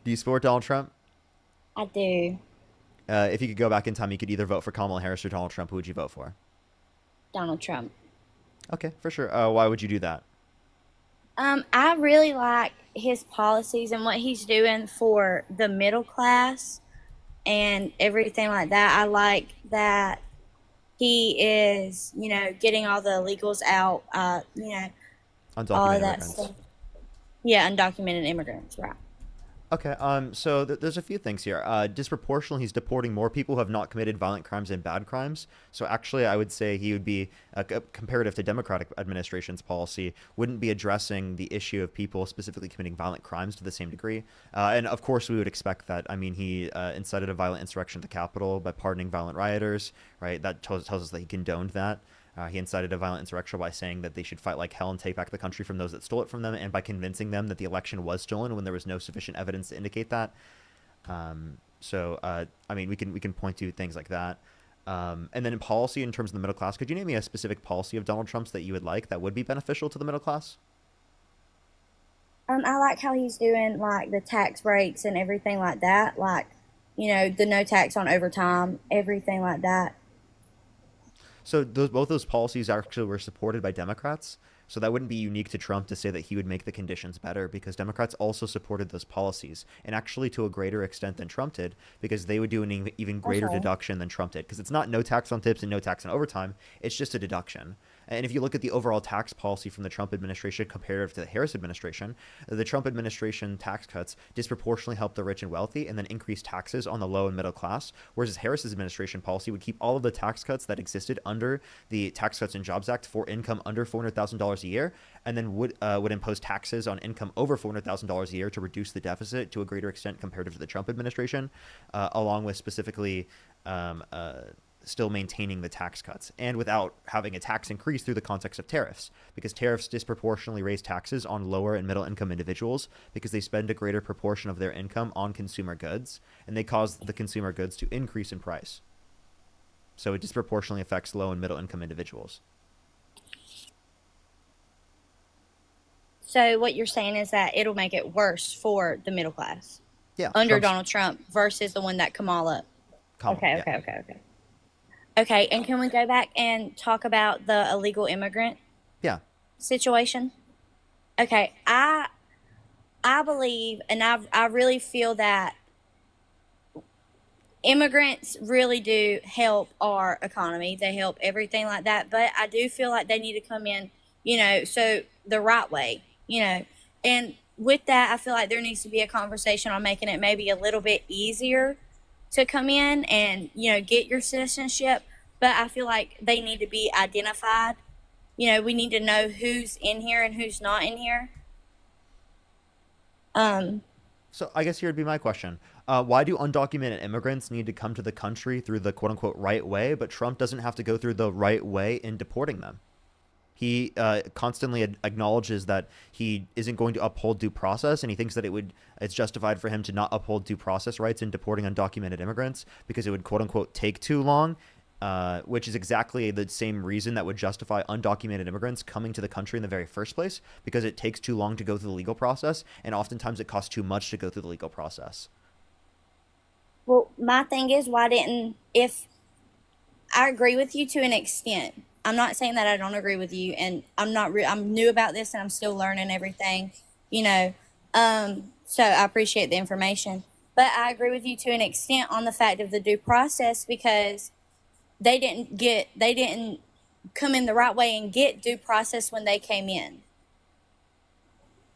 Do you support Donald Trump? I do. If you could go back in time, you could either vote for Kamala Harris or Donald Trump. Who would you vote for? Donald Trump. Okay, for sure. Why would you do that? I really like his policies and what he's doing for the middle class and everything like that. I like that he is, getting all the illegals out, all Undocumented of that immigrants. stuff. Yeah, undocumented immigrants, right. Okay. So there's a few things here. Disproportionately, he's deporting more people who have not committed violent crimes and bad crimes. So actually, I would say he would be, comparative to Democratic administration's policy, wouldn't be addressing the issue of people specifically committing violent crimes to the same degree. And of course, we would expect that. I mean, he incited a violent insurrection at the Capitol by pardoning violent rioters. Right. That tells us that he condoned that. He incited a violent insurrection by saying that they should fight like hell and take back the country from those that stole it from them, and by convincing them that the election was stolen when there was no sufficient evidence to indicate that. I mean, we can point to things like that. And then in policy, in terms of the middle class, could you name me a specific policy of Donald Trump's that you would like that would be beneficial to the middle class? I like how he's doing like the tax breaks and everything like that. Like, the no tax on overtime, everything like that. So both those policies actually were supported by Democrats. So that wouldn't be unique to Trump to say that he would make the conditions better, because Democrats also supported those policies, and actually to a greater extent than Trump did, because they would do an even greater Okay. deduction than Trump did. Because it's not no tax on tips and no tax on overtime, it's just a deduction. And if you look at the overall tax policy from the Trump administration comparative to the Harris administration, the Trump administration tax cuts disproportionately help the rich and wealthy and then increase taxes on the low and middle class, whereas Harris's administration policy would keep all of the tax cuts that existed under the Tax Cuts and Jobs Act for income under $400,000 a year, and then would impose taxes on income over $400,000 a year to reduce the deficit to a greater extent comparative to the Trump administration, along with specifically um, uh, still maintaining the tax cuts and without having a tax increase through the context of tariffs, because tariffs disproportionately raise taxes on lower and middle income individuals because they spend a greater proportion of their income on consumer goods, and they cause the consumer goods to increase in price. So it disproportionately affects low and middle income individuals. So what you're saying is that it'll make it worse for the middle class Yeah, under Trump's Donald Trump versus the one that Kamala. Kamala. Okay, Yeah, okay, okay, okay. Okay, and can we go back and talk about the illegal immigrant yeah. situation? Okay, I believe and I really feel that immigrants really do help our economy. They help everything like that, but I do feel like they need to come in, so the right way, And with that, I feel like there needs to be a conversation on making it maybe a little bit easier to come in and, get your citizenship, but I feel like they need to be identified. We need to know who's in here and who's not in here. Um So I guess here would be my question. Why do undocumented immigrants need to come to the country through the quote unquote right way, but Trump doesn't have to go through the right way in deporting them? He constantly acknowledges that he isn't going to uphold due process, and he thinks that it's justified for him to not uphold due process rights in deporting undocumented immigrants because it would quote unquote take too long, which is exactly the same reason that would justify undocumented immigrants coming to the country in the very first place, because it takes too long to go through the legal process, and oftentimes it costs too much to go through the legal process. well, my thing is, why didn't if I agree with you to an extent. I'm not saying that I don't agree with you, and I'm new about this, and I'm still learning everything, you know. So I appreciate the information, but I agree with you to an extent on the fact of the due process because they didn't come in the right way and get due process when they came in.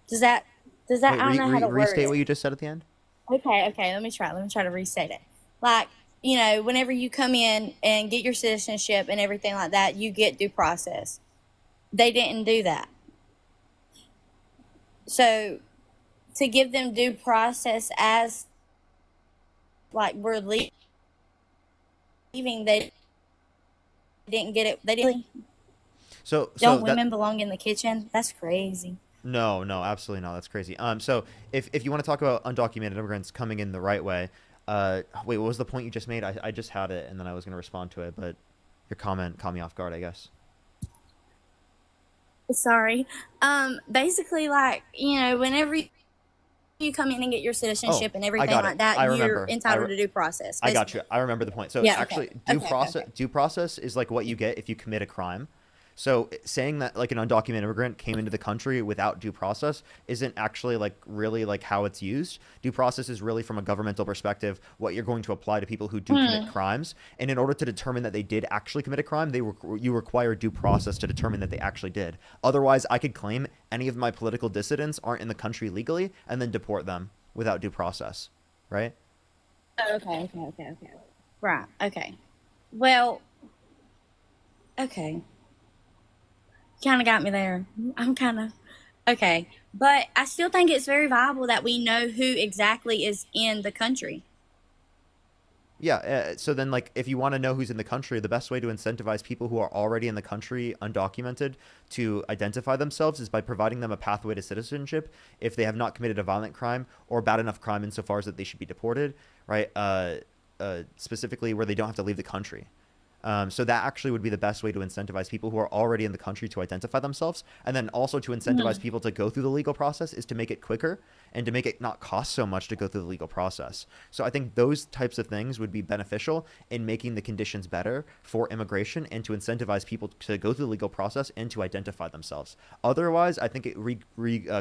Does that does that Wait, I don't know how to word restate it. what you just said at the end. Okay, okay, let me try to restate it. Like, whenever you come in and get your citizenship and everything like that, you get due process. They didn't do that. So to give them due process as like we're leaving, they didn't get it. They didn't. So Don't that women belong in the kitchen? That's crazy. No, no, absolutely not. That's crazy. So if you want to talk about undocumented immigrants coming in the right way, wait, what was the point you just made? I just had it and then I was going to respond to it, but your comment caught me off guard, I guess. Sorry. Basically, like, whenever you come in and get your Oh, citizenship and I everything got like it. that, I you're remember. entitled to due process. I got Basically. you. I remember the point. So Yeah. Okay. actually, Okay. Okay. due process is like what you get if you commit a crime. So saying that like an undocumented immigrant came into the country without due process isn't actually like really like how it's used. Due process is really from a governmental perspective what you're going to apply to people who do commit Hmm. crimes. And in order to determine that they did actually commit a crime, you require due process to determine that they actually did. Otherwise, I could claim any of my political dissidents aren't in the country legally and then deport them without due process, right? Okay. Okay. Okay. Okay. Right. Okay. Well. Okay. Kind of got me there. I'm kind of okay, but I still think it's very viable that we know who exactly is in the country. Yeah, so then like if you want to know who's in the country, the best way to incentivize people who are already in the country undocumented to identify themselves is by providing them a pathway to citizenship if they have not committed a violent crime or bad enough crime insofar as that they should be deported, right? Specifically where they don't have to leave the country. So that actually would be the best way to incentivize people who are already in the country to identify themselves. And then also to incentivize Mhm. people to go through the legal process is to make it quicker and to make it not cost so much to go through the legal process. So I think those types of things would be beneficial in making the conditions better for immigration and to incentivize people to go through the legal process and to identify themselves. Otherwise, I think it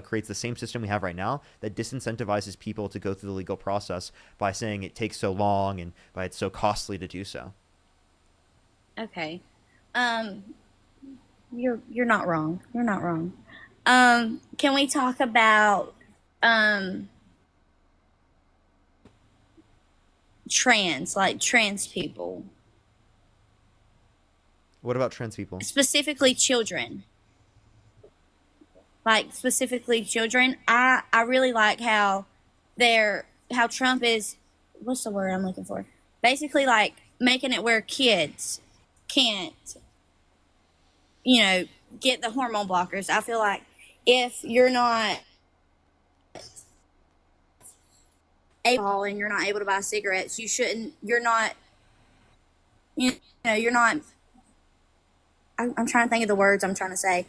creates the same system we have right now that disincentivizes people to go through the legal process by saying it takes so long and by it's so costly to do so. Okay. Um, you're not wrong. You're not wrong. Can we talk about um like trans people, What about trans people? specifically children? Like specifically children. I really like how Trump is, what's the word I'm looking for? Basically like making it where kids can't, you know, get the hormone blockers. I feel like if you're not able and you're not able to buy cigarettes, you're not, you you're not, I'm trying to think of the words I'm trying to say.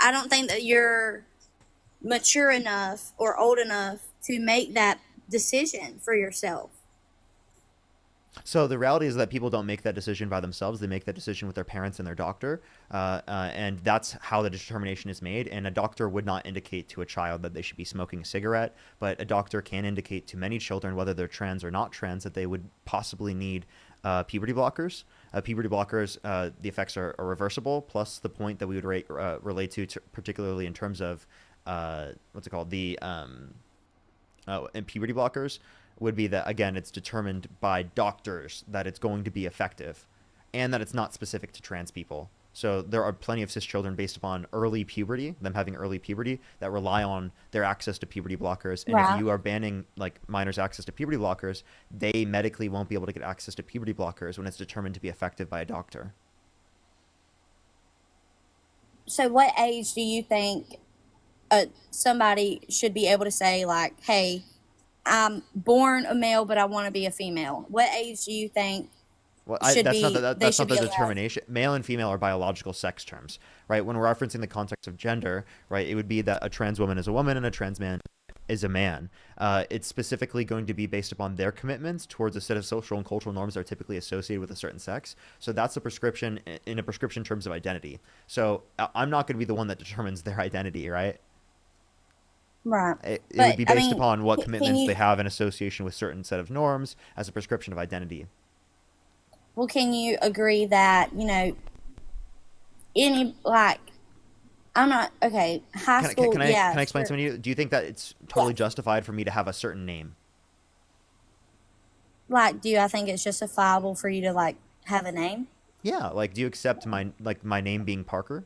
I don't think that you're mature enough or old enough to make that decision for yourself. So the reality is that people don't make that decision by themselves. They make that decision with their parents and their doctor, and that's how the determination is made. And a doctor would not indicate to a child that they should be smoking a cigarette, but a doctor can indicate to many children, whether they're trans or not trans, that they would possibly need puberty blockers. Puberty blockers, the effects are reversible. Plus, the point that we would relate to, particularly in terms of what's it called, and puberty blockers would be that again it's determined by doctors that it's going to be effective and that it's not specific to trans people. So there are plenty of cis children based upon early puberty, them having early puberty, that rely on their access to puberty blockers. And if Right. you are banning like minors access to puberty blockers, they medically won't be able to get access to puberty blockers when it's determined to be effective by a doctor. So, what age do you think somebody should be able to say, like, hey, I'm born a male, but I want to be a female? What age do you think Well, should be they that's should not the be allowed? determination. Male and female are biological sex terms, right? When we're referencing the context of gender, right, it would be that a trans woman is a woman and a trans man is a man. It's specifically going to be based upon their commitments towards a set of social and cultural norms that are typically associated with a certain sex. So that's a prescription in a prescription terms of identity. So I'm not going to be the one that determines their identity, right? Right. It would But be I based mean, upon what can commitments you? they have in association with certain set of norms as a prescription of identity. Well, can you agree that any like I'm not okay. High school, yeah, Can I explain sure, something to you? Do you think that it's yeah. totally justified for me to have a certain name? Like, do I think it's justifiable for you to like have a name? Yeah, like do you accept my name being Parker?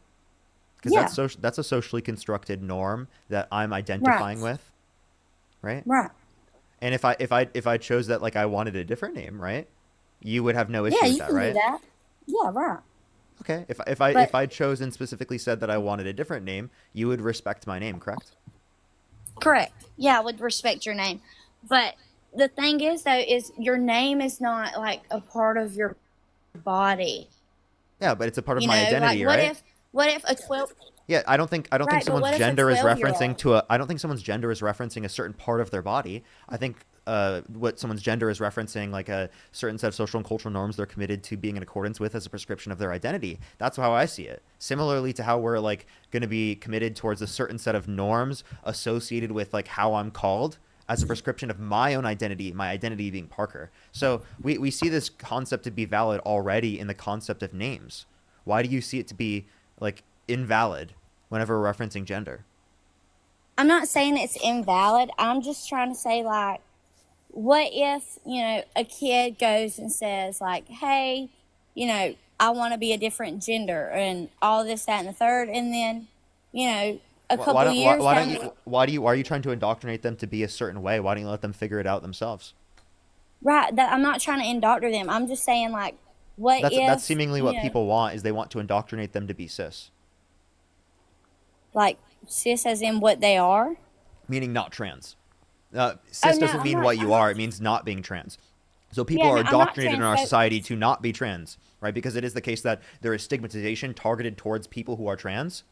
Because Yeah. that's a socially constructed norm that I'm Right. identifying with, right? Right. And if I chose that like I wanted a different name, right? You would have no Yeah, issue with you that, can do right? that. Yeah. Right. Okay. But If I chose and specifically said that I wanted a different name, you would respect my name, correct? correct. Yeah, I would respect your name. But the thing is, though, is your name is not like a part of your body. Yeah, but it's a part of You my know, like identity, right? what if a 12? Yeah, I don't think Right, but someone's what if a gender is 12-year referencing old? to a I don't think someone's gender is referencing a certain part of their body. I think what someone's gender is referencing like a certain set of social and cultural norms they're committed to being in accordance with as a prescription of their identity. That's how I see it. Similarly to how we're like going to be committed towards a certain set of norms associated with like how I'm called as a prescription of my own identity, my identity being Parker. So we see this concept to be valid already in the concept of names. Why do you see it to be like invalid whenever we're referencing gender? I'm not saying it's invalid. I'm just trying to say, like, what if, a kid goes and says, like, hey, I want to be a different gender and all this, that, and the third. And then, you know, a Why couple don't why, years why down don't you the why are you trying to indoctrinate them to be a certain way? Why don't you let them figure it out themselves? right, that I'm not trying to indoctrinate them. I'm just saying, like, what That's if, seemingly what people want is they want to indoctrinate them to be cis, like, cis as in what they are? meaning not trans. Oh, Cis no, doesn't I'm mean not, what you I'm not, are; it means not being trans. So people yeah, are no, I'm not indoctrinated in our transphobic. society to not be trans, right? Because it is the case that there is stigmatization targeted towards people who are trans.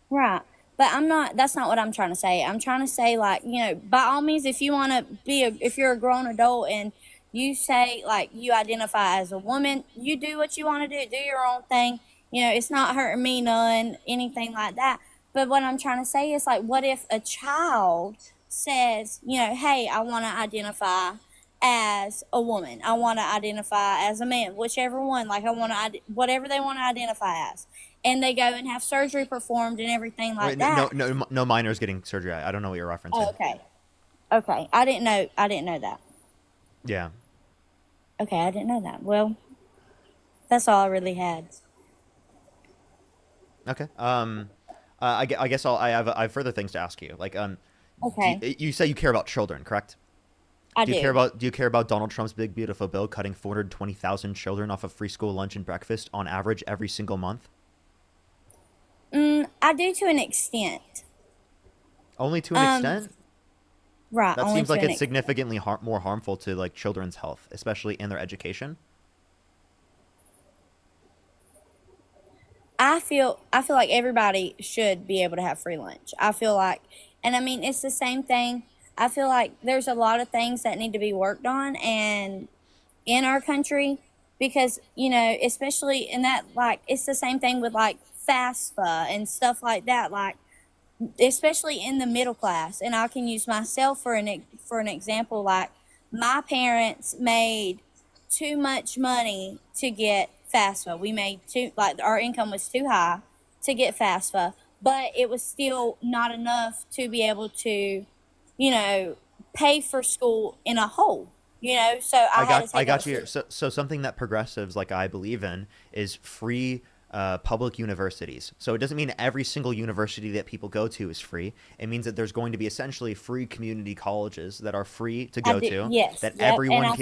Right. But I'm not, that's not what I'm trying to say. I'm trying to say, like, by all means, if you want to if you're a grown adult and you say, like, you identify as a woman, you do what you want to do, do your own thing. It's not hurting me none, anything like that. But what I'm trying to say is, like, what if a child says, hey, I want to identify as a woman, I want to identify as a man, whichever one, like, I want to, whatever they want to identify as, and they go and have surgery performed and everything Wait, like no, that. no, no minors getting surgery. I don't know what you're Oh, referencing. okay. Okay. I didn't know that. Yeah. Okay, I didn't know that. Well, that's all I really had. Okay. I guess I have further things to ask you. Like, Okay. you say you care about children, correct? I do. Do you care about Donald Trump's big beautiful bill cutting 420,000 children off of free school lunch and breakfast on average every single month? I do to an extent. Only to an Um, extent. right, That only seems to like an it's extent. significantly more harmful to like children's health, especially in their education. I feel like everybody should be able to have free lunch. I feel like, and I mean, it's the same thing. I feel like there's a lot of things that need to be worked on and in our country, because especially in that, like, it's the same thing with, like, FAFSA and stuff like that, like, especially in the middle class. And I can use myself for an example. Like, my parents made too much money to get FAFSA. We made too, like, our income was too high to get FAFSA, but it was still not enough to be able to, you know, pay for school in a whole. So I had to I take out got you. student. So something that progressives like I believe in is free public universities. So it doesn't mean every single university that people go to is free. It means that there's going to be essentially free community colleges that are free to I go did, to yes, that yep, and everyone I,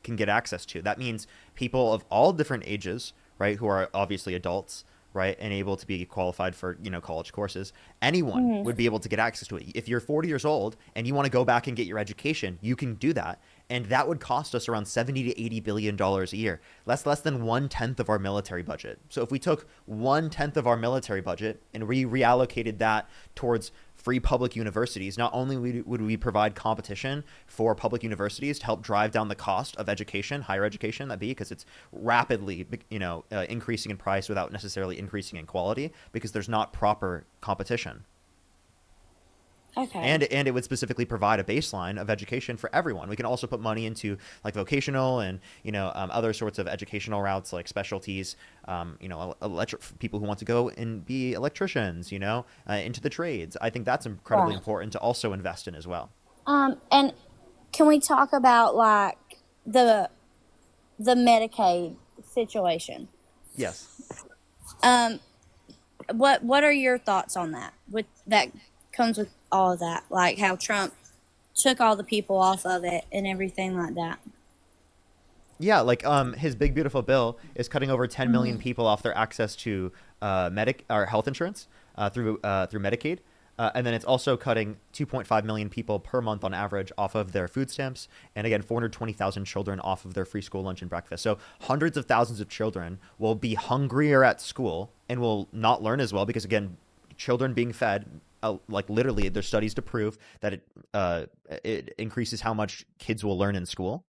can get access to. That means people of all different ages, right, who are obviously adults, right, and able to be qualified for college courses. Anyone mhm, would be able to get access to it. If you're 40 years old and you want to go back and get your education, you can do that, and that would cost us around 70 to 80 billion dollars a year. That's less than 1/10 of our military budget. So if we took 1/10 of our military budget and we reallocated that towards free public universities, not only would we provide competition for public universities to help drive down the cost of education, higher education, that be, because it's rapidly increasing in price without necessarily increasing in quality because there's not proper competition. okay, And it would specifically provide a baseline of education for everyone. We can also put money into like vocational and other sorts of educational routes like specialties. People who want to go and be electricians. Into the trades. I think that's incredibly right. important to also invest in as well. And can we talk about, like, the the Medicaid situation? Yes. Um, what are your thoughts on that? With that comes with all of that, like how Trump took all the people off of it and everything like that. Yeah, like his big beautiful bill is cutting over 10 million Hmm. people off their access to medic or health insurance through Medicaid. And then it's also cutting 2.5 million people per month on average off of their food stamps. And again, 420,000 children off of their free school lunch and breakfast. So hundreds of thousands of children will be hungrier at school and will not learn as well because, again, children being fed, like literally, there's studies to prove that it increases how much kids will learn in school.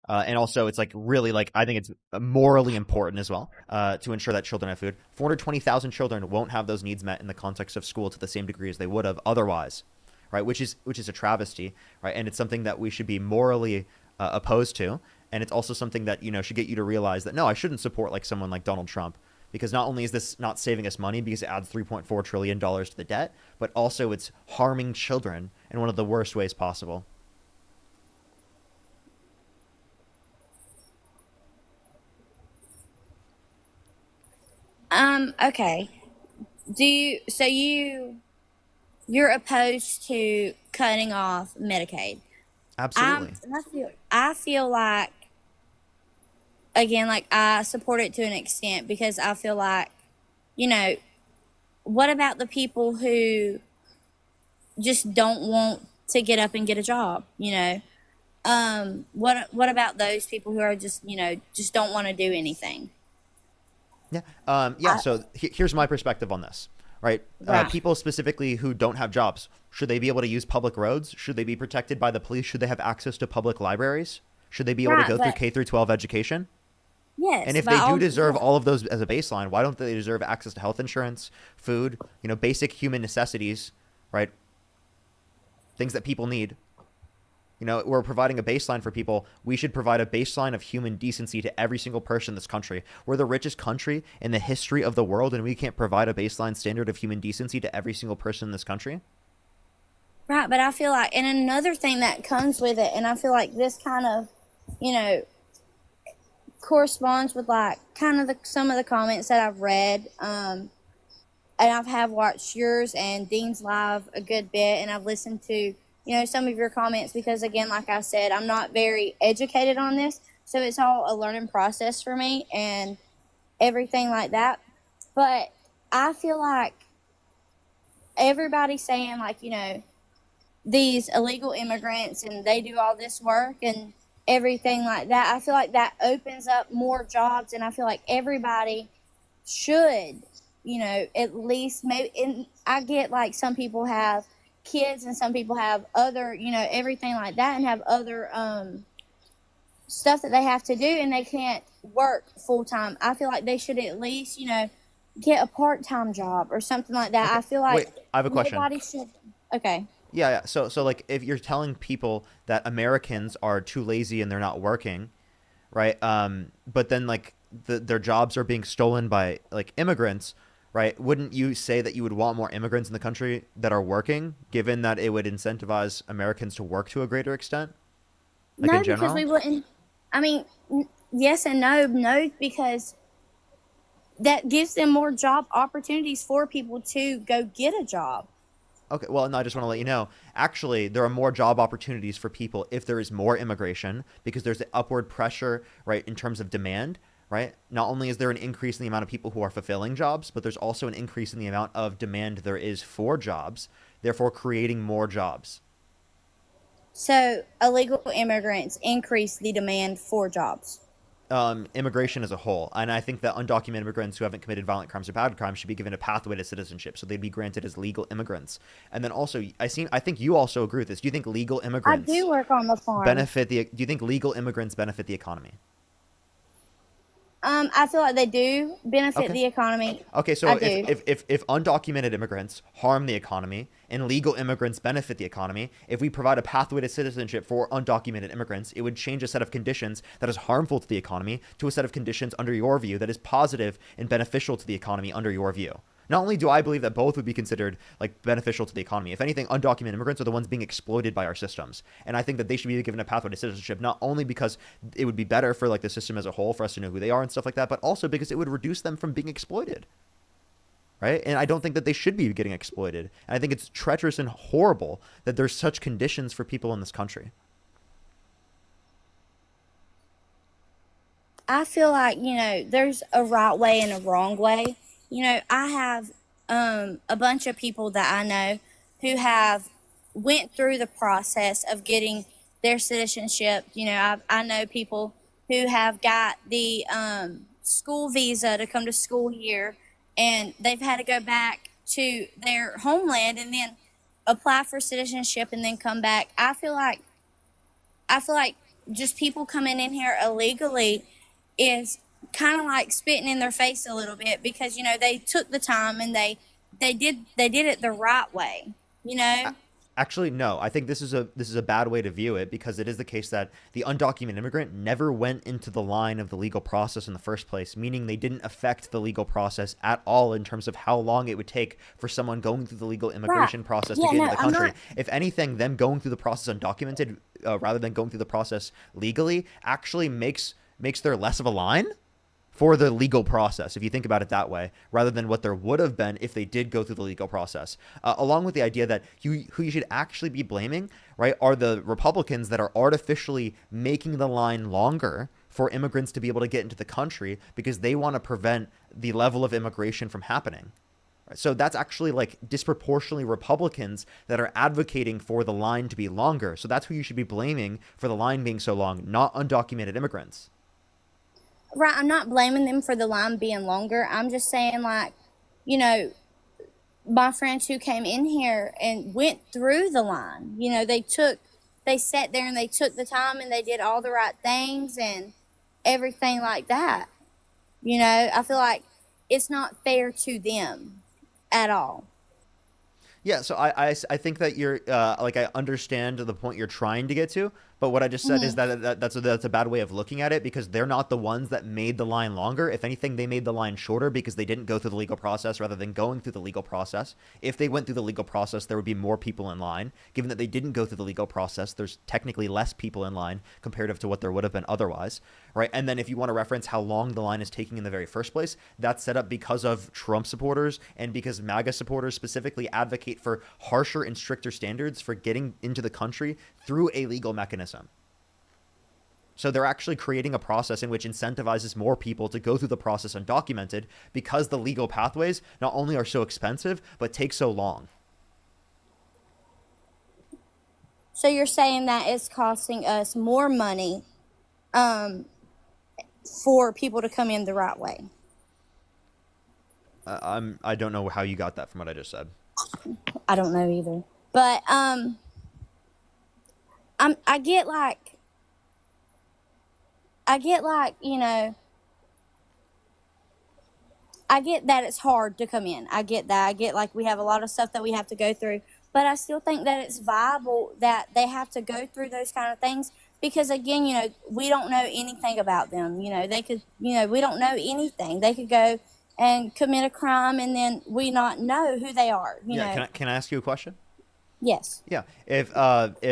And also, it's like really like I think it's morally important as well to ensure that children have food. 420,000 children won't have those needs met in the context of school to the same degree as they would have otherwise, right? Which is a travesty, right? And it's something that we should be morally opposed to. And it's also something that should get you to realize that no, I shouldn't support like someone like Donald Trump because not only is this not saving us money because it adds $3.4 trillion to the debt, but also it's harming children in one of the worst ways possible. Okay. You're opposed to cutting off Medicaid? Absolutely. I feel like, again, like I support it to an extent because I feel like, you know, what about the people who just don't want to get up and get a job? What about those people who are just just don't want to do anything? Yeah. Yeah. I, So here's my perspective on this. Right. right, People specifically who don't have jobs, should they be able to use public roads? Should they be protected by the police? Should they have access to public libraries? Should they be able to right, go through but K through 12 education? And yes, if but they do all deserve yeah, all of those as a baseline, why don't they deserve access to health insurance, food, basic human necessities, right? Things that people need. We're providing a baseline for people. We should provide a baseline of human decency to every single person in this country. We're the richest country in the history of the world, and we can't provide a baseline standard of human decency to every single person in this country. right. But I feel like, and another thing that comes with it, and I feel like this kind of, you know, corresponds with like kind of some of the comments that I've read. And I've have watched yours and Dean's live a good bit, and I've listened to some of your comments because, again, like I said, I'm not very educated on this, so it's all a learning process for me and everything like that. But I feel like everybody's saying like these illegal immigrants and they do all this work and everything like that. I feel like that opens up more jobs, and I feel like everybody should, at least maybe. And I get like some people have kids and some people have other, everything like that, and have other stuff that they have to do, and they can't work full time. I feel like they should at least, get a part time job or something like that. Okay. I feel Wait, like I have a question. nobody should. Okay. Yeah, yeah. So like if you're telling people that Americans are too lazy and they're not working, right? But then like their jobs are being stolen by like immigrants, right? Wouldn't you say that you would want more immigrants in the country that are working, given that it would incentivize Americans to work to a greater extent, like in No, because we general? wouldn't. I mean, yes and no. No, because that gives them more job opportunities for people to go get a job. Okay, well, no, I just want to let you know. Actually, there are more job opportunities for people if there is more immigration because there's the upward pressure, right, in terms of demand, right? Not only is there an increase in the amount of people who are fulfilling jobs, but there's also an increase in the amount of demand there is for jobs, therefore creating more jobs. So illegal immigrants increase the demand for jobs. Immigration as a whole. And I think that undocumented immigrants who haven't committed violent crimes or bad crimes should be given a pathway to citizenship, so they'd be granted as legal immigrants. And then also, I think you also agree with this. Do you think legal I immigrants do work on the farm. do you think legal immigrants benefit the economy? I feel like they do benefit Okay. the economy. Okay, I so if, do. if, if, if undocumented immigrants harm the economy and legal immigrants benefit the economy, if we provide a pathway to citizenship for undocumented immigrants, it would change a set of conditions that is harmful to the economy to a set of conditions under your view that is positive and beneficial to the economy under your view. Not only do I believe that both would be considered like beneficial to the economy, if anything, undocumented immigrants are the ones being exploited by our systems, and I think that they should be given a pathway to citizenship, not only because it would be better for like the system as a whole for us to know who they are and stuff like that, but also because it would reduce them from being exploited, right? And I don't think that they should be getting exploited, and I think it's treacherous and horrible that there's such conditions for people in this country. I feel like, there's a right way and a wrong way. I have a bunch of people that I know who have went through the process of getting their citizenship. I know people who have got the school visa to come to school here, and they've had to go back to their homeland and then apply for citizenship and then come back. I feel like just people coming in here illegally is kind of like spitting in their face a little bit, because they took the time and they did it the right way. You know. Actually, no. I think this is a bad way to view it, because it is the case that the undocumented immigrant never went into the line of the legal process in the first place, meaning they didn't affect the legal process at all in terms of how long it would take for someone going through the legal immigration Right. process to Yeah. get No, into the I'm country. not. If anything, them going through the process undocumented rather than going through the process legally actually makes there less of a line for the legal process, if you think about it that way, rather than what there would have been if they did go through the legal process. Along with the idea that who you should actually be blaming, right, are the Republicans that are artificially making the line longer for immigrants to be able to get into the country because they want to prevent the level of immigration from happening. Right? So that's actually like disproportionately Republicans that are advocating for the line to be longer. So that's who you should be blaming for the line being so long, not undocumented immigrants. Right. I'm not blaming them for the line being longer. I'm just saying, like, you know, my friends who came in here and went through the line, they sat there and they took the time and they did all the right things and everything like that. I feel like it's not fair to them at all. Yeah, so I think that you're like I understand the point you're trying to get to, but what I just said is Hmm. that's a bad way of looking at it, because they're not the ones that made the line longer. If anything, they made the line shorter because they didn't go through the legal process rather than going through the legal process. If they went through the legal process, there would be more people in line. Given that they didn't go through the legal process, there's technically less people in line comparative to what there would have been otherwise, right? And then if you want to reference how long the line is taking in the very first place, that's set up because of Trump supporters and because MAGA supporters specifically advocate for harsher and stricter standards for getting into the country through a legal mechanism. So they're actually creating a process in which incentivizes more people to go through the process undocumented, because the legal pathways not only are so expensive, but take so long. So you're saying that it's costing us more money um, for people to come in the right way. I don't know how you got that from what I just said. I don't know either. But I get like I get that it's hard to come in. I get that. I get like we have a lot of stuff that we have to go through. But I still think that it's viable that they have to go through those kind of things, because again, we don't know anything about them. They could, we don't know anything. They could go and commit a crime and then we not know who they are, Yeah, can I ask you a question? Yes. Yeah, if like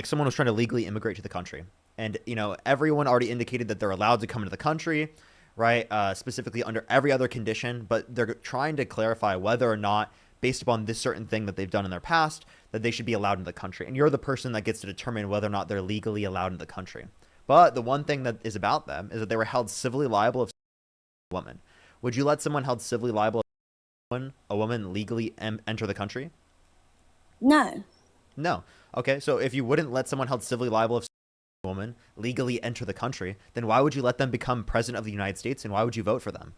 someone was trying to legally immigrate to the country, and everyone already indicated that they're allowed to come into the country, right? Specifically under every other condition, but they're trying to clarify whether or not, based upon this certain thing that they've done in their past, that they should be allowed into the country. And you're the person that gets to determine whether or not they're legally allowed into the country. But the one thing that is about them is that they were held civilly liable of a woman. Would you let someone held civilly liable of a woman legally enter the country? No. No. Okay, so if you wouldn't let someone held civilly liable of a woman legally enter the country, then why would you let them become president of the United States, and why would you vote for them?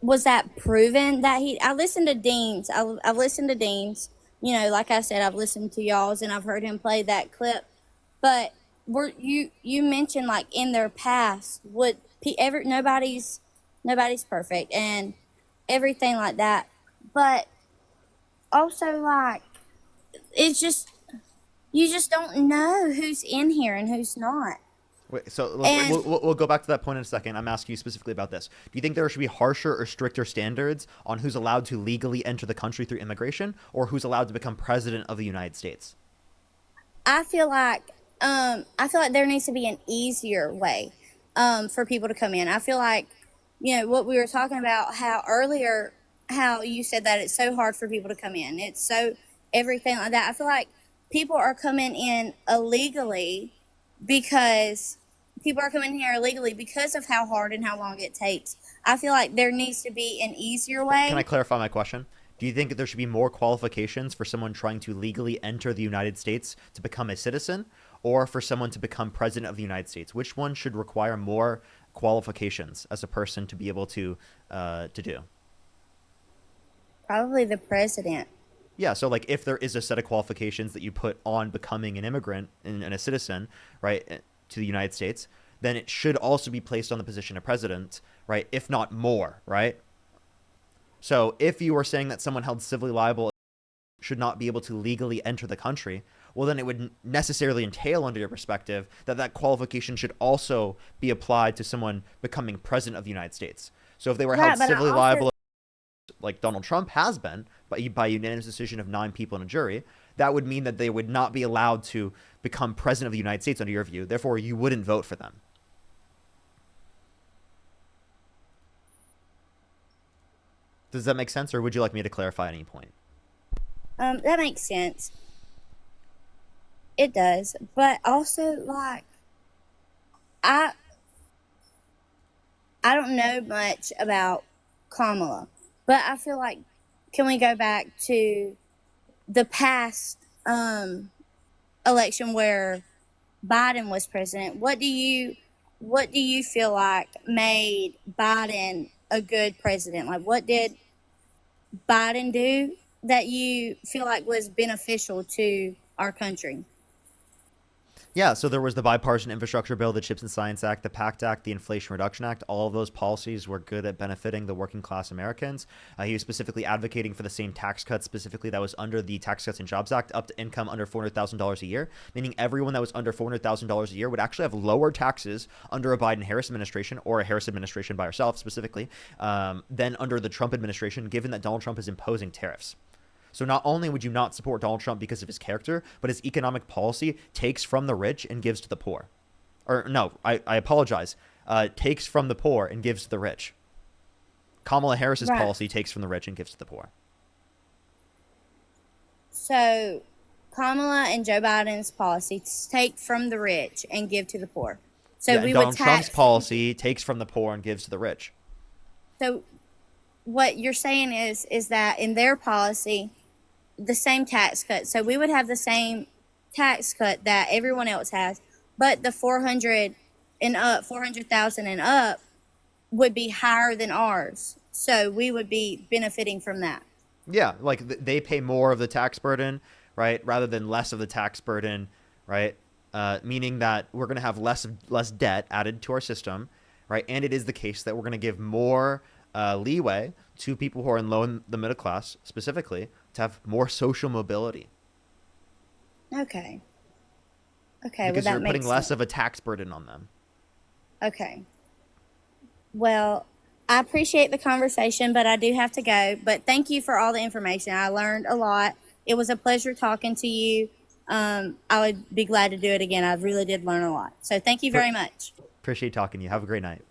Was that proven that I listened to Dean's. I've listened to Dean's. Like I said, I've listened to y'all's and I've heard him play that clip. But you mentioned, like, in their past, would ever nobody's perfect and everything like that. But also, like, it's just you just don't know who's in here and who's not. Wait, so And we'll go back to that point in a second. I'm asking you specifically about this. Do you think there should be harsher or stricter standards on who's allowed to legally enter the country through immigration, or who's allowed to become president of the United States? I feel like there needs to be an easier way for people to come in. I feel like what we were talking about, how earlier, how you said that it's so hard for people to come in. It's so everything like that. I feel like people are coming in illegally because people are coming here illegally because of how hard and how long it takes. I feel like there needs to be an easier Can I way. clarify my question? Do you think that there should be more qualifications for someone trying to legally enter the United States to become a citizen, or for someone to become president of the United States? Which one should require more qualifications as a person to be able to do? Probably the president. Yeah, so like if there is a set of qualifications that you put on becoming an immigrant and a citizen, right, to the United States, then it should also be placed on the position of president, right, if not more, right? So if you were saying that someone held civilly liable should not be able to legally enter the country, well, then it would necessarily entail, under your perspective, that that qualification should also be applied to someone becoming president of the United States. So if they were held Right, but I civilly also liable, like Donald Trump has been, by unanimous decision of 9 people in a jury, that would mean that they would not be allowed to become president of the United States under your view. Therefore, you wouldn't vote for them. Does that make sense, or would you like me to clarify at any point? that makes sense. It does. But also like I I don't know much about Kamala, but I feel like can we go back to the past election where Biden was president? What do you feel like made Biden a good president? Like what did Biden do that you feel like was beneficial to our country? Yeah, so there was the Bipartisan Infrastructure Bill, the CHIPS and Science Act, the PACT Act, the Inflation Reduction Act. All of those policies were good at benefiting the working class Americans. He was specifically advocating for the same tax cuts, specifically that was under the Tax Cuts and Jobs Act, up to income under $400,000 a year, meaning everyone that was under $400,000 a year would actually have lower taxes under a Biden-Harris administration, or a Harris administration by herself specifically, than under the Trump administration, given that Donald Trump is imposing tariffs. So not only would you not support Donald Trump because of his character, but his economic policy takes from the rich and gives to the poor. Or no, I apologize. Takes from the poor and gives to the rich. Kamala Harris's Right. policy takes from the rich and gives to the poor. So Kamala and Joe Biden's policies take from the rich and give to the poor. So Yeah, and we would Donald Trump's tax. policy takes from the poor and gives to the rich. So what you're saying is that in their policy, the same tax cut. So we would have the same tax cut that everyone else has, but the 400,000 and up would be higher than ours. So we would be benefiting from that. Yeah, like they pay more of the tax burden, right, rather than less of the tax burden, right? Meaning that we're going to have less debt added to our system, right? And it is the case that we're going to give more leeway to people who are in low and the middle class, specifically, to have more social mobility, Okay. Okay. Well, because you're that putting makes less sense. of a tax burden on them. Okay. Well, I appreciate the conversation, but I do have to go. But thank you for all the information. I learned a lot. It was a pleasure talking to you. I would be glad to do it again. I really did learn a lot. So thank you Pre- very much. Appreciate talking to you. Have a great night.